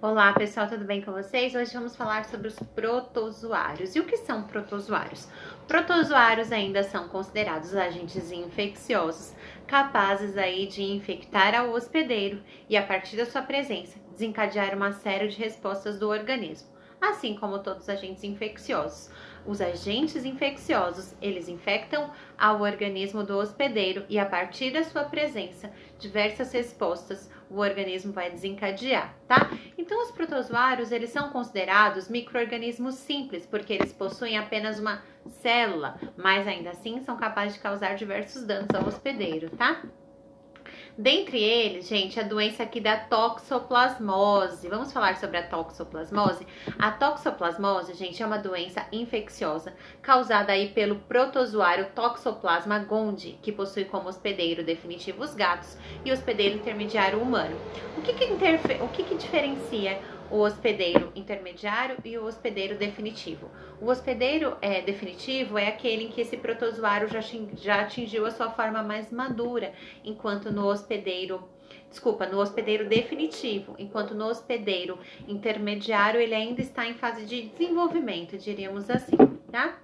Olá pessoal, tudo bem com vocês? Hoje vamos falar sobre os protozoários. E o que são protozoários? Protozoários ainda são considerados agentes infecciosos, capazes aí de infectar ao hospedeiro e a partir da sua presença desencadear uma série de respostas do organismo. Assim como todos os agentes infecciosos. Os agentes infecciosos, eles infectam ao organismo do hospedeiro e a partir da sua presença, diversas respostas o organismo vai desencadear, tá? Então, os protozoários, eles são considerados micro-organismos simples, porque eles possuem apenas uma célula, mas ainda assim são capazes de causar diversos danos ao hospedeiro, tá? Dentre eles, gente, a doença aqui da toxoplasmose. Vamos falar sobre a toxoplasmose? A toxoplasmose, gente, é uma doença infecciosa causada aí pelo protozoário Toxoplasma gondii, que possui como hospedeiro definitivo os gatos e hospedeiro intermediário o humano. O que diferencia o hospedeiro intermediário e o hospedeiro definitivo? O hospedeiro definitivo é aquele em que esse protozoário já atingiu a sua forma mais madura, enquanto no hospedeiro definitivo, enquanto no hospedeiro intermediário ele ainda está em fase de desenvolvimento, diríamos assim, tá?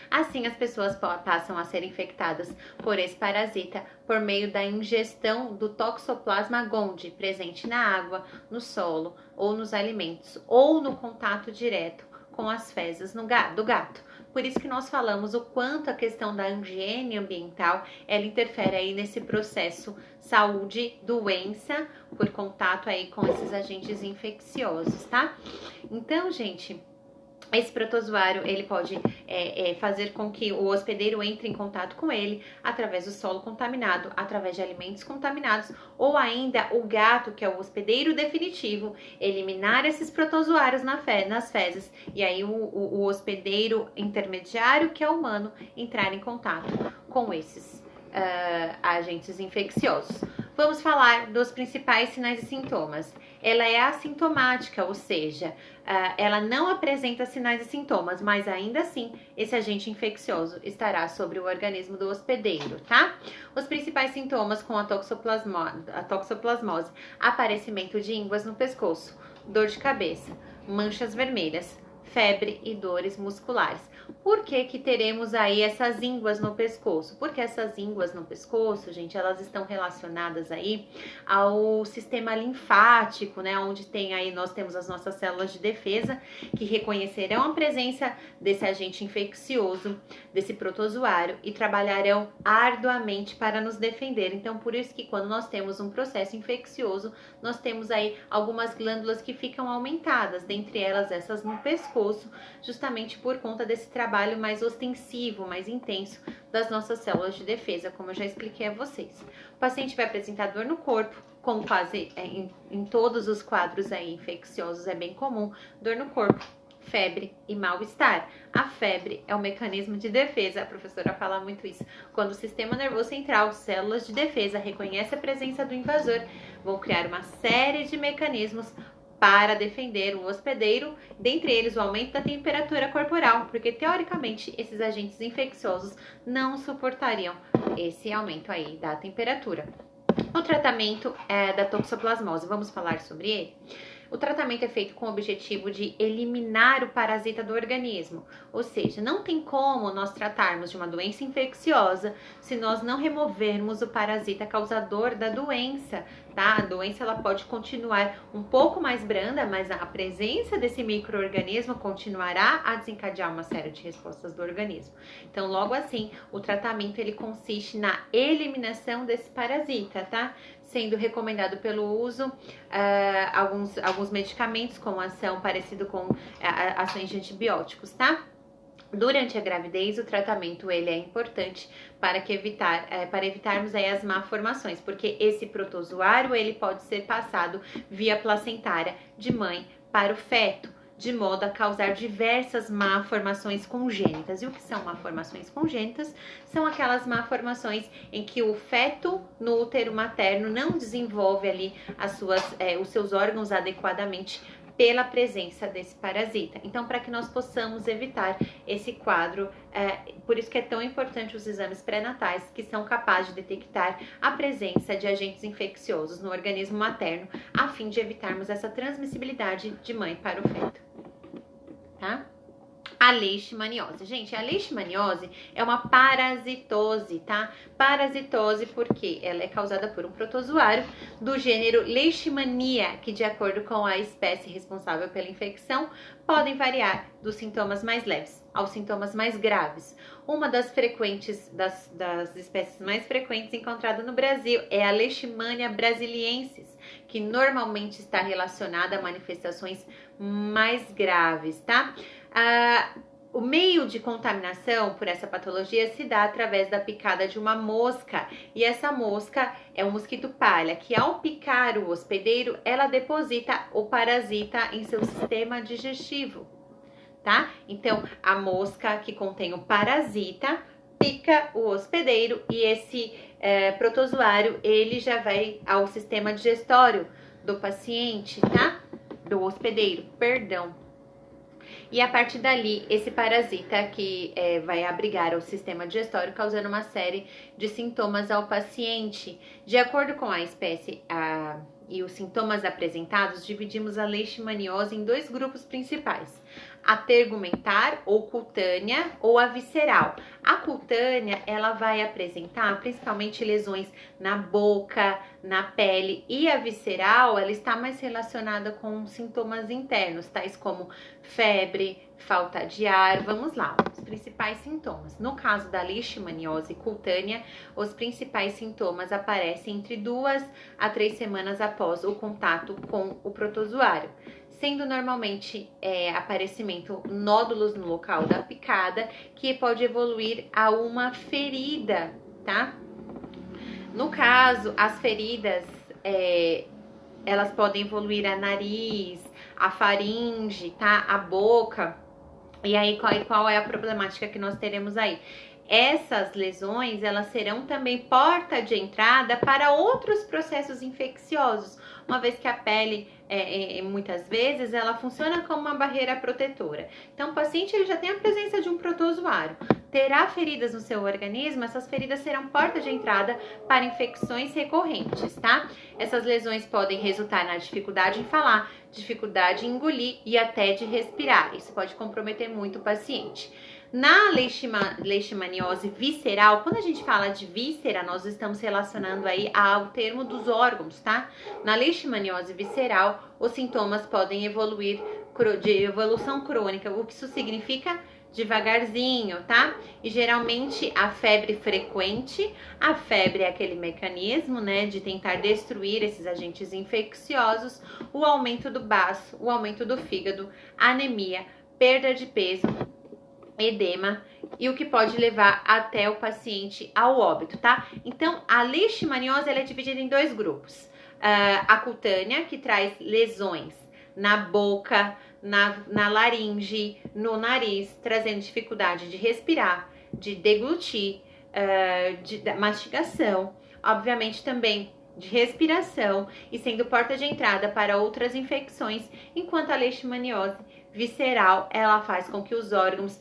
Assim, as pessoas passam a ser infectadas por esse parasita por meio da ingestão do Toxoplasma gondii, presente na água, no solo ou nos alimentos, ou no contato direto com as fezes do gato. Por isso que nós falamos o quanto a questão da higiene ambiental, ela interfere aí nesse processo saúde-doença por contato aí com esses agentes infecciosos, tá? Então, gente, esse protozoário, ele pode fazer com que o hospedeiro entre em contato com ele através do solo contaminado, através de alimentos contaminados, ou ainda o gato, que é o hospedeiro definitivo, eliminar esses protozoários nas fezes, e aí o hospedeiro intermediário, que é o humano, entrar em contato com esses agentes infecciosos. Vamos falar dos principais sinais e sintomas. Ela é assintomática, ou seja, ela não apresenta sinais e sintomas, mas ainda assim esse agente infeccioso estará sobre o organismo do hospedeiro, tá? Os principais sintomas com a toxoplasmose: aparecimento de ínguas no pescoço, dor de cabeça, manchas vermelhas, febre e dores musculares. Por que teremos aí essas ínguas no pescoço? Porque essas ínguas no pescoço, gente, elas estão relacionadas aí ao sistema linfático, né? Onde nós temos as nossas células de defesa que reconhecerão a presença desse agente infeccioso, desse protozoário e trabalharão arduamente para nos defender. Então, por isso que quando nós temos um processo infeccioso, nós temos aí algumas glândulas que ficam aumentadas, dentre elas essas no pescoço, justamente por conta desse trabalho mais ostensivo, mais intenso das nossas células de defesa, como eu já expliquei a vocês. O paciente vai apresentar dor no corpo, como quase em todos os quadros aí infecciosos é bem comum, dor no corpo, febre e mal-estar. A febre é um mecanismo de defesa, a professora fala muito isso. Quando o sistema nervoso central, células de defesa, reconhece a presença do invasor, vão criar uma série de mecanismos para defender o hospedeiro, dentre eles o aumento da temperatura corporal, porque teoricamente esses agentes infecciosos não suportariam esse aumento aí da temperatura. O tratamento da toxoplasmose, vamos falar sobre ele? O tratamento é feito com o objetivo de eliminar o parasita do organismo, ou seja, não tem como nós tratarmos de uma doença infecciosa se nós não removermos o parasita causador da doença, tá? A doença ela pode continuar um pouco mais branda, mas a presença desse micro-organismo continuará a desencadear uma série de respostas do organismo. Então, logo assim, o tratamento ele consiste na eliminação desse parasita, tá? Sendo recomendado pelo uso alguns medicamentos com ação parecida com ações de antibióticos, tá? Durante a gravidez, o tratamento ele é importante para evitarmos aí as malformações, porque esse protozoário ele pode ser passado via placentária de mãe para o feto, de modo a causar diversas malformações congênitas. E o que são malformações congênitas? São aquelas malformações em que o feto no útero materno não desenvolve ali os seus órgãos adequadamente pela presença desse parasita. Então, para que nós possamos evitar esse quadro, por isso que é tão importante os exames pré-natais, que são capazes de detectar a presença de agentes infecciosos no organismo materno, a fim de evitarmos essa transmissibilidade de mãe para o feto, tá? A leishmaniose. Gente, a leishmaniose é uma parasitose, tá? Parasitose porque ela é causada por um protozoário do gênero Leishmania, que de acordo com a espécie responsável pela infecção, podem variar dos sintomas mais leves aos sintomas mais graves. Uma das das espécies mais frequentes encontrada no Brasil é a Leishmania brasiliensis, que normalmente está relacionada a manifestações mais graves, tá? O meio de contaminação por essa patologia se dá através da picada de uma mosca, e essa mosca é um mosquito palha, que ao picar o hospedeiro, ela deposita o parasita em seu sistema digestivo, tá? Então, a mosca que contém o parasita pica o hospedeiro e esse protozoário, ele já vai ao sistema digestório do paciente, tá? Do hospedeiro, perdão. E a partir dali, esse parasita que vai abrigar o sistema digestório, causando uma série de sintomas ao paciente. De acordo com a espécie e os sintomas apresentados, dividimos a leishmaniose em dois grupos principais: a tegumentar ou cutânea ou a visceral. A cutânea, ela vai apresentar principalmente lesões na boca, na pele, e a visceral, ela está mais relacionada com sintomas internos, tais como febre, falta de ar. Vamos lá, os principais sintomas. No caso da leishmaniose cutânea, os principais sintomas aparecem entre 2 a 3 semanas após o contato com o protozoário, sendo normalmente aparecimento nódulos no local da picada, que pode evoluir a uma ferida, tá? No caso, as feridas, elas podem evoluir a nariz, a faringe, tá? A boca. E aí, qual é a problemática que nós teremos aí? Essas lesões, elas serão também porta de entrada para outros processos infecciosos, uma vez que a pele, muitas vezes, ela funciona como uma barreira protetora. Então, o paciente ele já tem a presença de um protozoário, terá feridas no seu organismo, essas feridas serão porta de entrada para infecções recorrentes, tá? Essas lesões podem resultar na dificuldade em falar, dificuldade em engolir e até de respirar. Isso pode comprometer muito o paciente. Na leishmaniose visceral, quando a gente fala de víscera, nós estamos relacionando aí ao termo dos órgãos, tá? Na leishmaniose visceral, os sintomas podem evoluir de evolução crônica. O que isso significa? Devagarzinho, tá? E geralmente a febre frequente, a febre é aquele mecanismo, né, de tentar destruir esses agentes infecciosos, o aumento do baço, o aumento do fígado, anemia, perda de peso, edema, e o que pode levar até o paciente ao óbito, tá? Então, a leishmaniose ela é dividida em dois grupos. A cutânea, que traz lesões na boca, na laringe, no nariz, trazendo dificuldade de respirar, de deglutir, de mastigação, obviamente também de respiração, e sendo porta de entrada para outras infecções, enquanto a leishmaniose visceral, ela faz com que os órgãos,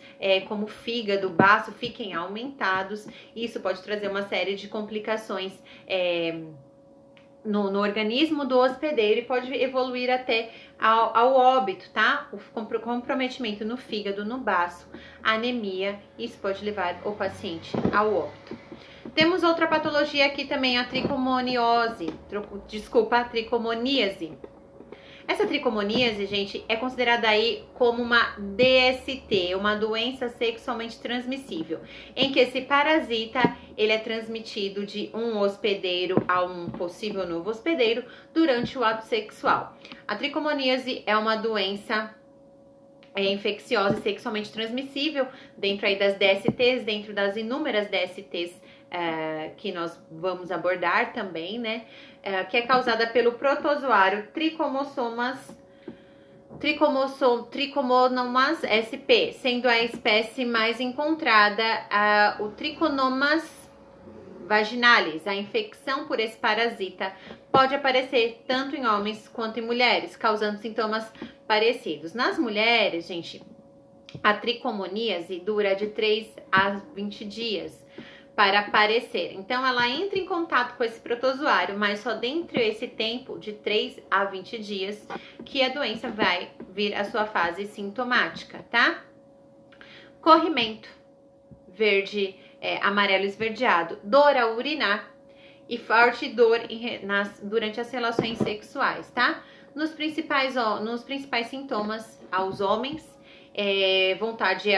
como o fígado, o baço, fiquem aumentados, e isso pode trazer uma série de complicações no organismo do hospedeiro e pode evoluir até ao óbito, tá? O comprometimento no fígado, no baço, anemia, isso pode levar o paciente ao óbito. Temos outra patologia aqui também, a tricomoníase. Essa tricomoníase, gente, é considerada aí como uma DST, uma doença sexualmente transmissível, em que esse parasita, ele é transmitido de um hospedeiro a um possível novo hospedeiro durante o ato sexual. A tricomoníase é uma doença infecciosa e sexualmente transmissível dentro aí das DSTs, dentro das inúmeras DSTs que nós vamos abordar também, né? Que é causada pelo protozoário Trichomonas sp, sendo a espécie mais encontrada o Trichomonas vaginalis. A infecção por esse parasita pode aparecer tanto em homens quanto em mulheres, causando sintomas parecidos. Nas mulheres, gente, a tricomoníase dura de 3 a 20 dias para aparecer. Então, ela entra em contato com esse protozoário, mas só dentro desse tempo de 3 a 20 dias que a doença vai vir à sua fase sintomática, tá? Corrimento, verde, amarelo esverdeado, dor ao urinar e forte dor durante as relações sexuais, tá? Nos principais sintomas aos homens, vontade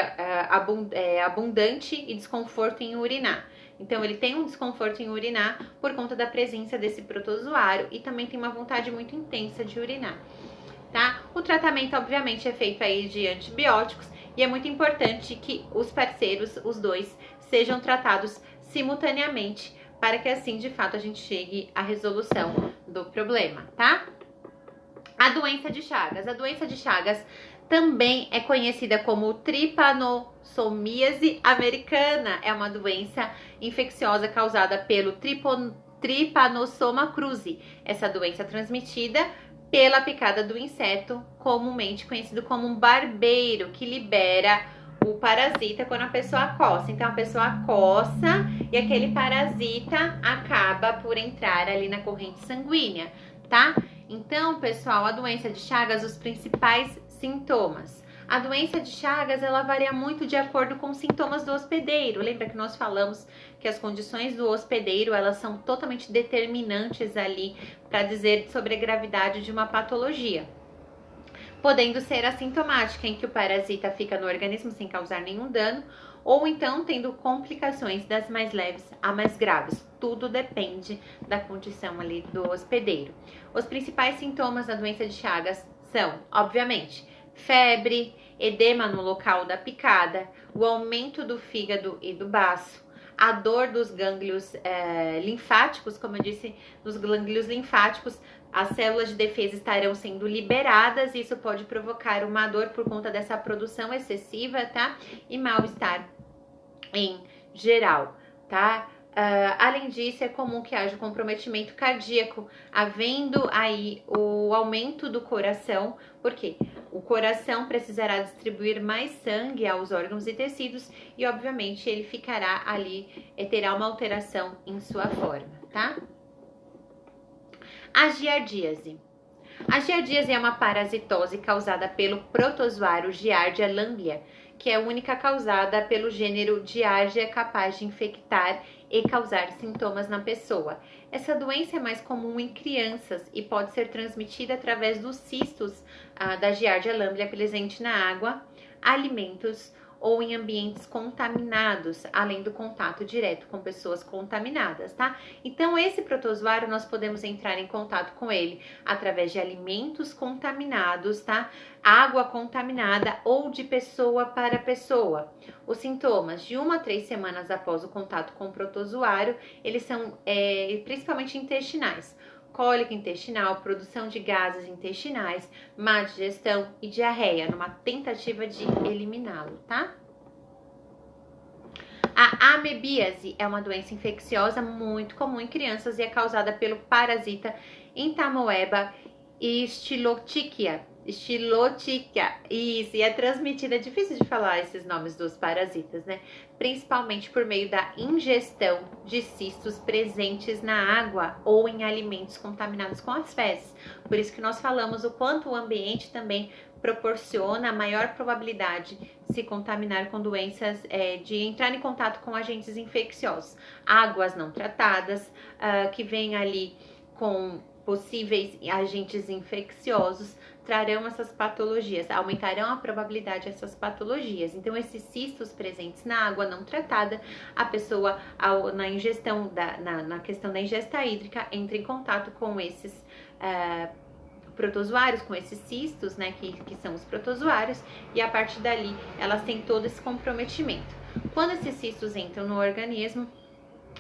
abundante e desconforto em urinar. Então, ele tem um desconforto em urinar por conta da presença desse protozoário e também tem uma vontade muito intensa de urinar, tá? O tratamento, obviamente, é feito aí de antibióticos e é muito importante que os parceiros, os dois, sejam tratados simultaneamente para que assim, de fato, a gente chegue à resolução do problema, tá? A doença de Chagas. A doença de Chagas também é conhecida como trypanossomiase americana. É uma doença infecciosa causada pelo Trypanosoma cruzi. Essa doença é transmitida pela picada do inseto, comumente conhecido como um barbeiro, que libera o parasita quando a pessoa coça. Então, a pessoa coça e aquele parasita acaba por entrar ali na corrente sanguínea, tá? Então, pessoal, a doença de Chagas, os principais sintomas. A doença de Chagas, ela varia muito de acordo com os sintomas do hospedeiro. Lembra que nós falamos que as condições do hospedeiro, elas são totalmente determinantes ali para dizer sobre a gravidade de uma patologia. Podendo ser assintomática, em que o parasita fica no organismo sem causar nenhum dano, ou então tendo complicações das mais leves a mais graves. Tudo depende da condição ali do hospedeiro. Os principais sintomas da doença de Chagas são, obviamente, febre, edema no local da picada, o aumento do fígado e do baço, a dor dos gânglios linfáticos, como eu disse, nos gânglios linfáticos, as células de defesa estarão sendo liberadas e isso pode provocar uma dor por conta dessa produção excessiva, tá? E mal-estar em geral, tá? Além disso, é comum que haja comprometimento cardíaco, havendo aí o aumento do coração, porque o coração precisará distribuir mais sangue aos órgãos e tecidos e, obviamente, ele ficará ali, terá uma alteração em sua forma, tá? A giardíase. A giardíase é uma parasitose causada pelo protozoário Giardia lamblia, que é a única causada pelo gênero Giardia capaz de infectar e causar sintomas na pessoa. Essa doença é mais comum em crianças e pode ser transmitida através dos cistos da Giardia lamblia presente na água, alimentos ou em ambientes contaminados, além do contato direto com pessoas contaminadas, tá? Então, esse protozoário, nós podemos entrar em contato com ele através de alimentos contaminados, tá? Água contaminada ou de pessoa para pessoa. Os sintomas, de 1 a 3 semanas após o contato com o protozoário, eles são principalmente intestinais. Cólica intestinal, produção de gases intestinais, má digestão e diarreia, numa tentativa de eliminá-lo, tá? A amebíase é uma doença infecciosa muito comum em crianças e é causada pelo parasita Entamoeba stylothica. Isso, e é transmitida, é difícil de falar esses nomes dos parasitas, né? Principalmente por meio da ingestão de cistos presentes na água ou em alimentos contaminados com as fezes. Por isso que nós falamos o quanto o ambiente também proporciona a maior probabilidade de se contaminar com doenças, de entrar em contato com agentes infecciosos. Águas não tratadas, que vêm ali com possíveis agentes infecciosos, trarão essas patologias, aumentarão a probabilidade dessas patologias. Então, esses cistos presentes na água não tratada, a pessoa, na ingestão, na questão da ingesta hídrica, entra em contato com esses protozoários, com esses cistos, né, que são os protozoários, e a partir dali, elas têm todo esse comprometimento. Quando esses cistos entram no organismo,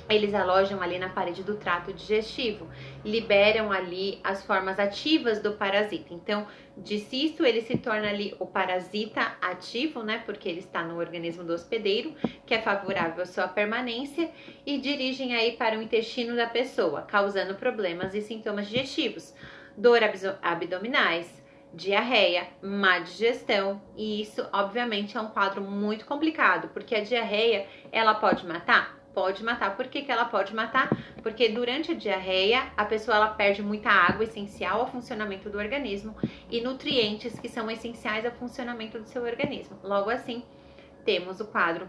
eles alojam ali na parede do trato digestivo, liberam ali as formas ativas do parasita. Então, de cisto, ele se torna ali o parasita ativo, né? Porque ele está no organismo do hospedeiro, que é favorável à sua permanência, e dirigem aí para o intestino da pessoa, causando problemas e sintomas digestivos, dor abdominais, diarreia, má digestão, e isso obviamente é um quadro muito complicado, porque a diarreia, ela pode matar? Pode matar. Por que ela pode matar? Porque durante a diarreia, a pessoa ela perde muita água essencial ao funcionamento do organismo e nutrientes que são essenciais ao funcionamento do seu organismo. Logo assim, temos o quadro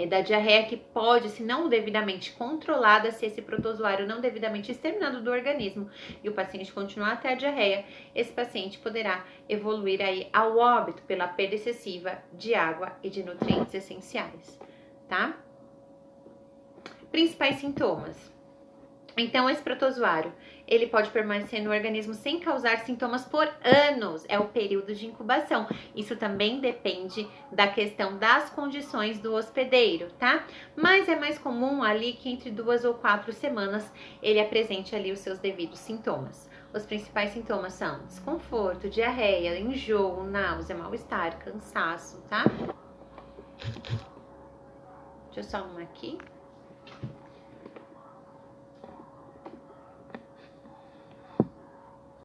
da diarreia que pode, se não devidamente controlada, se esse protozoário não devidamente exterminado do organismo e o paciente continuar até a diarreia, esse paciente poderá evoluir aí ao óbito pela perda excessiva de água e de nutrientes essenciais, tá? Principais sintomas. Então, esse protozoário, ele pode permanecer no organismo sem causar sintomas por anos, é o período de incubação. Isso também depende da questão das condições do hospedeiro, tá? Mas é mais comum ali que entre 2 ou 4 semanas ele apresente ali os seus devidos sintomas. Os principais sintomas são desconforto, diarreia, enjoo, náusea, mal-estar, cansaço, tá? Deixa eu só arrumar aqui.